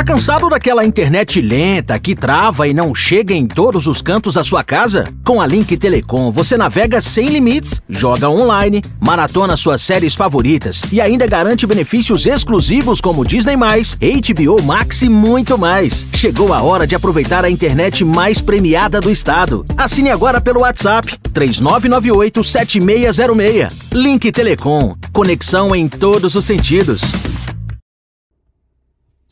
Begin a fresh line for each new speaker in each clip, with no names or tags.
Tá cansado daquela internet lenta que trava e não chega em todos os cantos da sua casa? Com a Link Telecom você navega sem limites, joga online, maratona suas séries favoritas e ainda garante benefícios exclusivos como Disney+, HBO Max e muito mais. Chegou a hora de aproveitar a internet mais premiada do estado. Assine agora pelo WhatsApp 3998-7606. Link Telecom, conexão em todos os sentidos.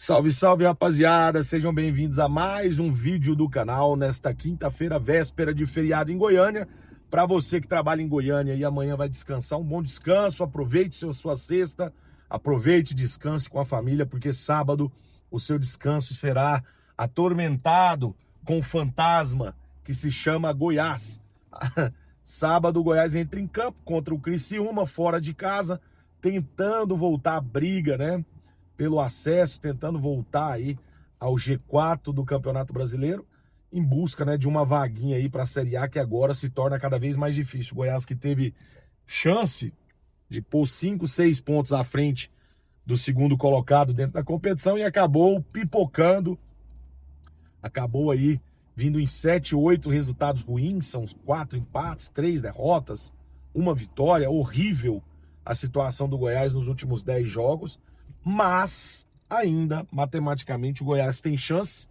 Salve, salve, rapaziada! Sejam bem-vindos a mais um vídeo do canal nesta quinta-feira, véspera de feriado em Goiânia. Para você que trabalha em Goiânia e amanhã vai descansar, um bom descanso, aproveite sua sexta, aproveite e descanse com a família, porque sábado o seu descanso será atormentado com o fantasma que se chama Goiás. Sábado o Goiás entra em campo contra o Criciúma, fora de casa, tentando voltar à briga, né? Pelo acesso, tentando voltar aí ao G4 do Campeonato Brasileiro, em busca, né, de uma vaguinha aí para a Série A, que agora se torna cada vez mais difícil. O Goiás, que teve chance de pôr 5, 6 pontos à frente do segundo colocado dentro da competição e acabou pipocando, acabou aí vindo em 7, 8 resultados ruins, são 4 empates, 3 derrotas, 1 vitória, horrível a situação do Goiás nos últimos 10 jogos. Mas ainda, matematicamente, o Goiás tem chance.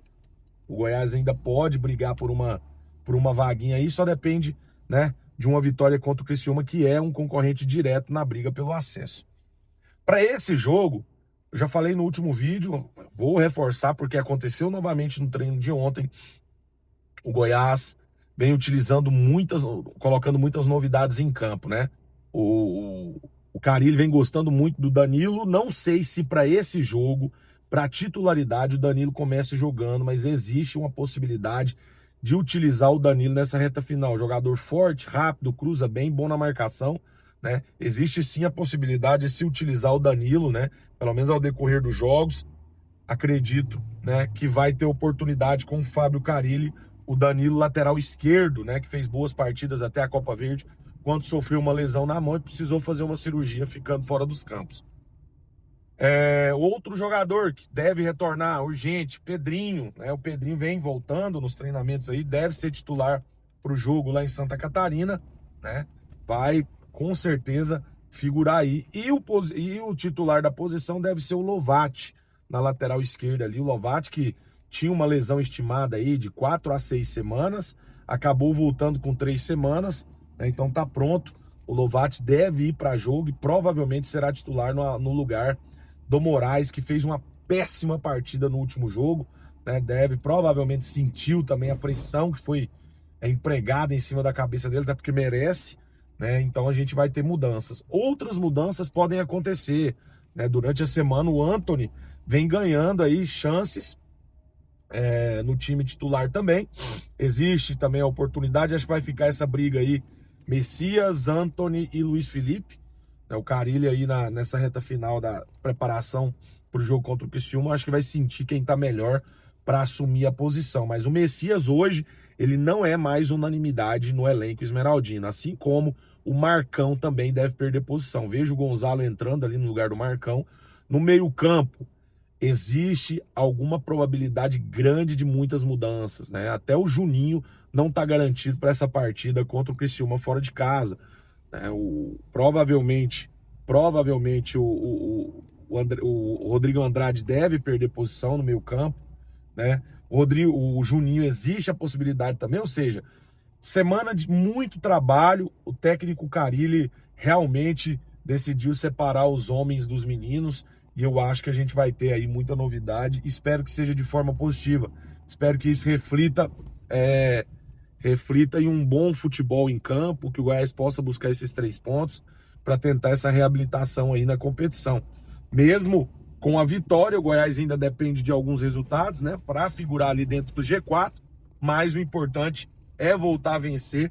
O Goiás ainda pode brigar por uma vaguinha aí, só depende, né, de uma vitória contra o Criciúma, que é um concorrente direto na briga pelo acesso. Para esse jogo, eu já falei no último vídeo, vou reforçar porque aconteceu novamente no treino de ontem. O Goiás vem utilizando colocando muitas novidades em campo, né? O Carille vem gostando muito do Danilo, não sei se para esse jogo, para titularidade, o Danilo comece jogando, mas existe uma possibilidade de utilizar o Danilo nessa reta final. Jogador forte, rápido, cruza bem, bom na marcação, né? Existe sim a possibilidade de se utilizar o Danilo, né? Pelo menos ao decorrer dos jogos. Acredito, né, que vai ter oportunidade com o Fábio Carille, o Danilo lateral esquerdo, né, que fez boas partidas até a Copa Verde, quando sofreu uma lesão na mão e precisou fazer uma cirurgia ficando fora dos campos. Outro jogador que deve retornar urgente, Pedrinho, né? O Pedrinho vem voltando nos treinamentos aí, deve ser titular para o jogo lá em Santa Catarina, né? Vai com certeza figurar aí. E o titular da posição deve ser o Lovati, na lateral esquerda ali. O Lovati, que tinha uma lesão estimada aí de 4 a 6 semanas, acabou voltando com 3 semanas, então tá pronto. O Lovati deve ir para jogo e provavelmente será titular no lugar do Moraes, que fez uma péssima partida no último jogo, né? Provavelmente sentiu também a pressão que foi empregada em cima da cabeça dele, até porque merece, né? Então a gente vai ter mudanças. Outras mudanças podem acontecer, né? Durante a semana o Antony vem ganhando aí chances no time titular também. Existe também a oportunidade, acho que vai ficar essa briga aí, Messias, Antony e Luiz Felipe. O Carille aí nessa reta final da preparação para o jogo contra o Criciúma, acho que vai sentir quem está melhor para assumir a posição. Mas o Messias hoje, ele não é mais unanimidade no elenco esmeraldino, assim como o Marcão também deve perder posição. Vejo o Gonzalo entrando ali no lugar do Marcão. No meio-campo, existe alguma probabilidade grande de muitas mudanças, né? Até o Juninho não está garantido para essa partida contra o Criciúma fora de casa. Provavelmente o Rodrigo Andrade deve perder posição no meio campo, né? O Juninho existe a possibilidade também, ou seja, semana de muito trabalho. O técnico Carille realmente decidiu separar os homens dos meninos e eu acho que a gente vai ter aí muita novidade. Espero que seja de forma positiva, espero que isso reflita em um bom futebol em campo, que o Goiás possa buscar esses 3 pontos para tentar essa reabilitação aí na competição. Mesmo com a vitória, o Goiás ainda depende de alguns resultados, né, para figurar ali dentro do G4, mas o importante é voltar a vencer.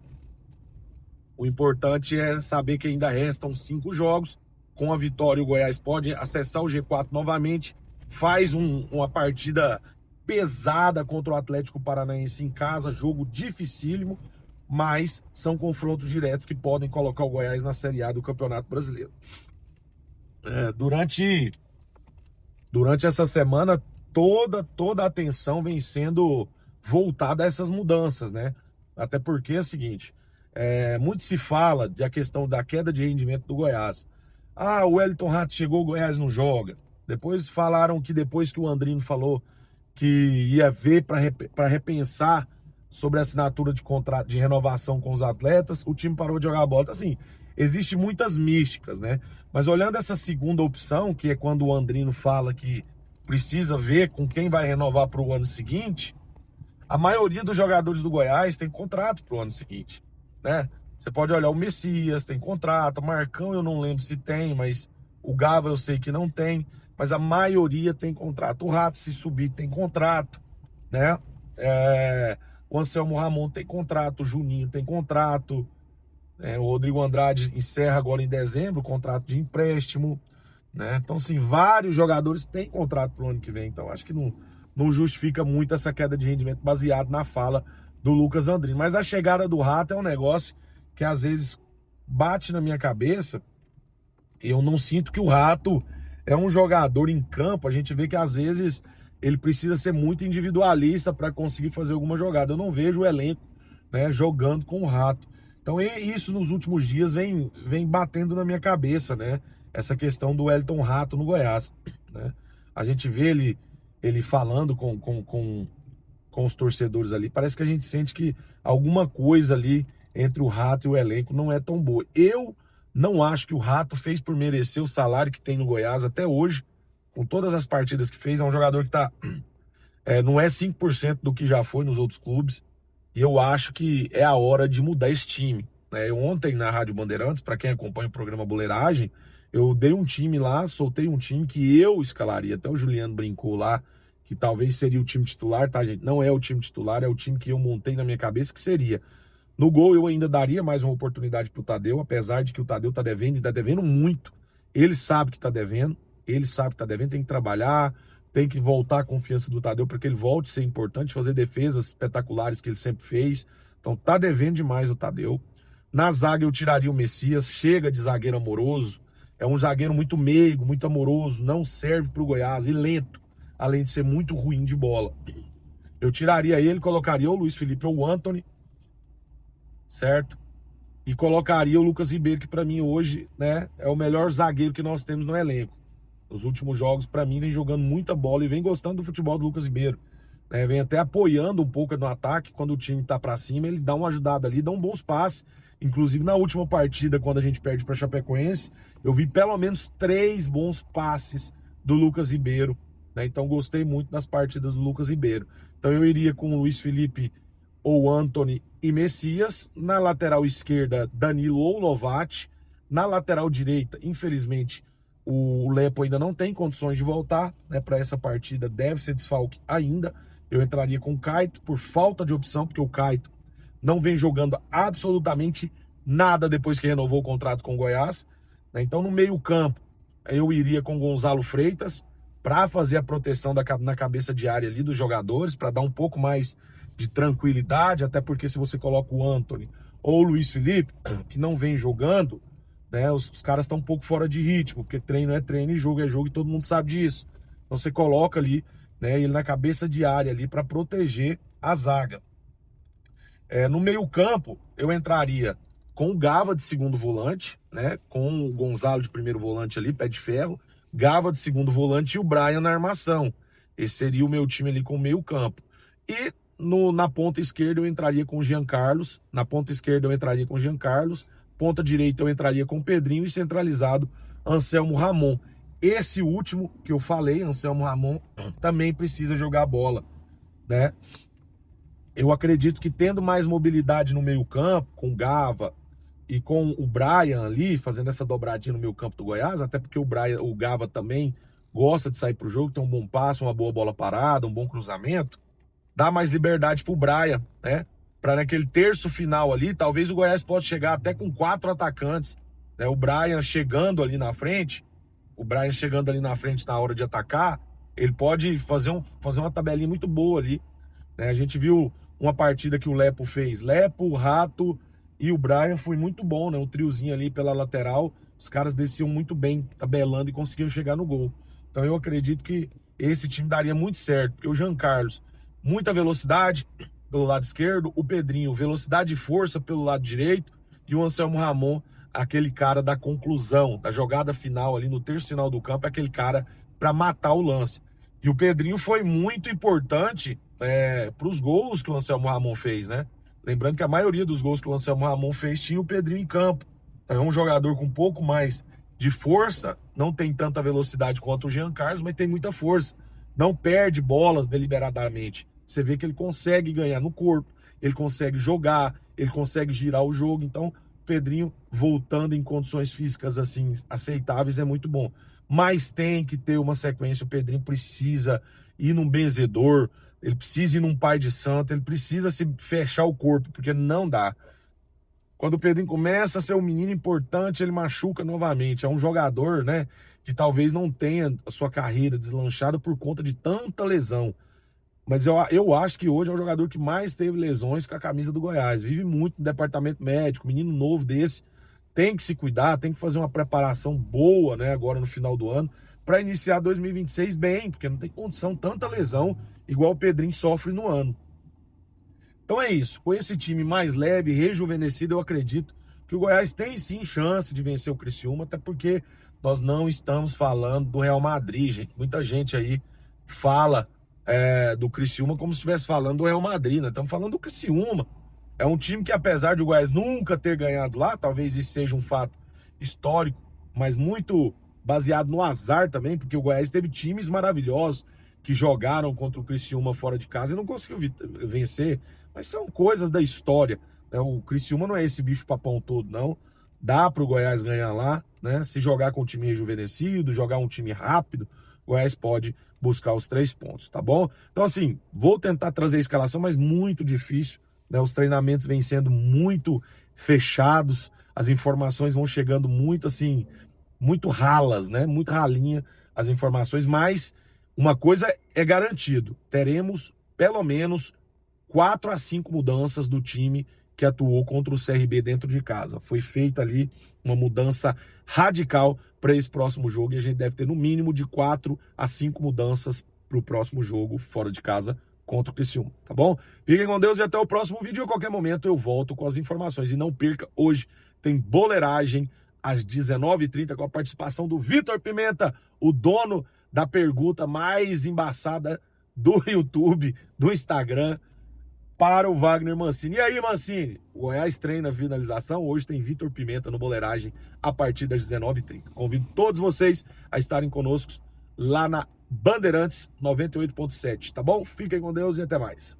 O importante é saber que ainda restam 5 jogos. Com a vitória, o Goiás pode acessar o G4 novamente, faz uma partida pesada contra o Atlético Paranaense em casa, jogo dificílimo, mas são confrontos diretos que podem colocar o Goiás na Série A do Campeonato Brasileiro. Durante essa semana toda a atenção vem sendo voltada a essas mudanças, né? Até porque é o seguinte, muito se fala da questão da queda de rendimento do Goiás. Ah, o Wellington Rato chegou, o Goiás não joga. Depois falaram que depois que o Andrino falou que ia ver para repensar sobre a assinatura de contrato de renovação com os atletas, o time parou de jogar a bola. Então, assim, existe muitas místicas, né? Mas olhando essa segunda opção, que é quando o Andrino fala que precisa ver com quem vai renovar para o ano seguinte, a maioria dos jogadores do Goiás tem contrato para o ano seguinte, né? Você pode olhar o Messias, tem contrato, o Marcão eu não lembro se tem, mas o Gava eu sei que não tem, mas a maioria tem contrato. O Rato, se subir, tem contrato, né? O Anselmo Ramon tem contrato, o Juninho tem contrato, o Rodrigo Andrade encerra agora em dezembro o contrato de empréstimo, né? Então, assim, vários jogadores têm contrato para o ano que vem, então acho que não justifica muito essa queda de rendimento baseado na fala do Lucas Andrino. Mas a chegada do Rato é um negócio que às vezes bate na minha cabeça. Eu não sinto que o Rato é um jogador em campo. A gente vê que às vezes ele precisa ser muito individualista para conseguir fazer alguma jogada. Eu não vejo o elenco, né, jogando com o Rato. Então isso nos últimos dias vem batendo na minha cabeça, né? Essa questão do Wellington Rato no Goiás, né? A gente vê ele falando com os torcedores ali. Parece que a gente sente que alguma coisa ali entre o Rato e o elenco não é tão boa. Eu não acho que o Rato fez por merecer o salário que tem no Goiás até hoje, com todas as partidas que fez. É um jogador que não é 5% do que já foi nos outros clubes. E eu acho que é a hora de mudar esse time, né? Ontem na Rádio Bandeirantes, para quem acompanha o programa Boleiragem, eu dei um time lá, soltei um time que eu escalaria. Até o Juliano brincou lá que talvez seria o time titular, tá, gente? Não é o time titular, é o time que eu montei na minha cabeça que seria. No gol eu ainda daria mais uma oportunidade pro Tadeu, apesar de que o Tadeu tá devendo e tá devendo muito. Ele sabe que tá devendo, tem que trabalhar, tem que voltar a confiança do Tadeu para que ele volte a ser importante, fazer defesas espetaculares que ele sempre fez. Então tá devendo demais o Tadeu. Na zaga eu tiraria o Messias, chega de zagueiro amoroso, é um zagueiro muito meigo, muito amoroso, não serve pro Goiás e lento, além de ser muito ruim de bola. Eu tiraria ele, colocaria o Luiz Felipe ou o Antony, certo? E colocaria o Lucas Ribeiro, que para mim hoje, né, é o melhor zagueiro que nós temos no elenco. Nos últimos jogos, para mim, vem jogando muita bola e vem gostando do futebol do Lucas Ribeiro, né? Vem até apoiando um pouco no ataque. Quando o time tá para cima, ele dá uma ajudada ali, dá um bons passes. Inclusive, na última partida, quando a gente perde para Chapecoense, eu vi pelo menos 3 bons passes do Lucas Ribeiro, né? Então, gostei muito das partidas do Lucas Ribeiro. Então, eu iria com o Luiz Felipe ou Antony e Messias. Na lateral esquerda, Danilo ou Lovati. Na lateral direita, infelizmente, o Lepo ainda não tem condições de voltar, né? Para essa partida deve ser desfalque ainda. Eu entraria com o Caito por falta de opção, porque o Caito não vem jogando absolutamente nada depois que renovou o contrato com o Goiás, né? Então, no meio-campo, eu iria com Gonzalo Freitas para fazer a proteção na cabeça de área ali dos jogadores, para dar um pouco mais de tranquilidade, até porque se você coloca o Antony ou o Luiz Felipe, que não vem jogando, né, os caras estão um pouco fora de ritmo, porque treino é treino e jogo é jogo e todo mundo sabe disso. Então você coloca ali, né, ele na cabeça de área ali para proteger a zaga. No meio-campo, eu entraria com o Gava de segundo volante, né, com o Gonzalo de primeiro volante ali, pé de ferro, Gava de segundo volante e o Brian na armação. Esse seria o meu time ali com o meio-campo. E na ponta esquerda eu entraria com o Jean Carlos, ponta direita eu entraria com o Pedrinho e centralizado Anselmo Ramon. Esse último que eu falei, Anselmo Ramon, também precisa jogar bola, né? Eu acredito que tendo mais mobilidade no meio-campo, com o Gava e com o Brian ali, fazendo essa dobradinha no meio-campo do Goiás, até porque o Gava também gosta de sair pro jogo, tem um bom passe, uma boa bola parada, um bom cruzamento, dá mais liberdade pro Brian, né? Para naquele terço final ali, talvez o Goiás possa chegar até com 4 atacantes, né? O Brian chegando ali na frente na hora de atacar, ele pode fazer uma tabelinha muito boa ali, né? A gente viu uma partida que o Lepo fez, o Rato e o Brian, foi muito bom, né? Um triozinho ali pela lateral, os caras desciam muito bem, tabelando e conseguiam chegar no gol. Então eu acredito que esse time daria muito certo, porque o Jean Carlos, muita velocidade pelo lado esquerdo, o Pedrinho, velocidade e força pelo lado direito, e o Anselmo Ramon, aquele cara da conclusão, da jogada final ali no terço final do campo, é aquele cara para matar o lance. E o Pedrinho foi muito importante para os gols que o Anselmo Ramon fez, né? Lembrando que a maioria dos gols que o Anselmo Ramon fez tinha o Pedrinho em campo. Então é um jogador com um pouco mais de força, não tem tanta velocidade quanto o Jean Carlos, mas tem muita força. Não perde bolas deliberadamente. Você vê que ele consegue ganhar no corpo, ele consegue jogar, ele consegue girar o jogo. Então, o Pedrinho voltando em condições físicas assim aceitáveis é muito bom. Mas tem que ter uma sequência. O Pedrinho precisa ir num benzedor, ele precisa ir num pai de santo, ele precisa se fechar o corpo, porque não dá. Quando o Pedrinho começa a ser um menino importante, ele machuca novamente. É um jogador, né, que talvez não tenha a sua carreira deslanchada por conta de tanta lesão. Mas eu acho que hoje é o jogador que mais teve lesões com a camisa do Goiás. Vive muito no departamento médico, menino novo desse. Tem que se cuidar, tem que fazer uma preparação boa, né, agora no final do ano, para iniciar 2026 bem, porque não tem condição, tanta lesão igual o Pedrinho sofre no ano. Então é isso, com esse time mais leve, rejuvenescido, eu acredito que o Goiás tem sim chance de vencer o Criciúma, até porque nós não estamos falando do Real Madrid, gente. Muita gente aí fala do Criciúma como se estivesse falando do Real Madrid, né? Estamos falando do Criciúma. É um time que, apesar de o Goiás nunca ter ganhado lá, talvez isso seja um fato histórico, mas muito baseado no azar também, porque o Goiás teve times maravilhosos que jogaram contra o Criciúma fora de casa e não conseguiu vencer, mas são coisas da história, né? O Criciúma não é esse bicho papão todo, não. Dá para o Goiás ganhar lá, né? Se jogar com um time rejuvenescido, jogar um time rápido, o Goiás pode buscar os 3 pontos, tá bom? Então, assim, vou tentar trazer a escalação, mas muito difícil, né? Os treinamentos vêm sendo muito fechados, as informações vão chegando muito, assim, muito ralas, né? Muito ralinha as informações, mas uma coisa é garantido, teremos pelo menos 4 a 5 mudanças do time que atuou contra o CRB dentro de casa. Foi feita ali uma mudança radical para esse próximo jogo e a gente deve ter no mínimo de 4 a 5 mudanças para o próximo jogo fora de casa contra o Criciúma, tá bom? Fiquem com Deus e até o próximo vídeo. A qualquer momento eu volto com as informações. E não perca, hoje tem boleiragem às 19h30 com a participação do Vitor Pimenta, o dono da pergunta mais embaçada do YouTube, do Instagram, para o Wagner Mancini. E aí, Mancini? O Goiás treina a finalização. Hoje tem Vitor Pimenta no boleiragem a partir das 19h30. Convido todos vocês a estarem conosco lá na Bandeirantes 98.7, tá bom? Fiquem com Deus e até mais.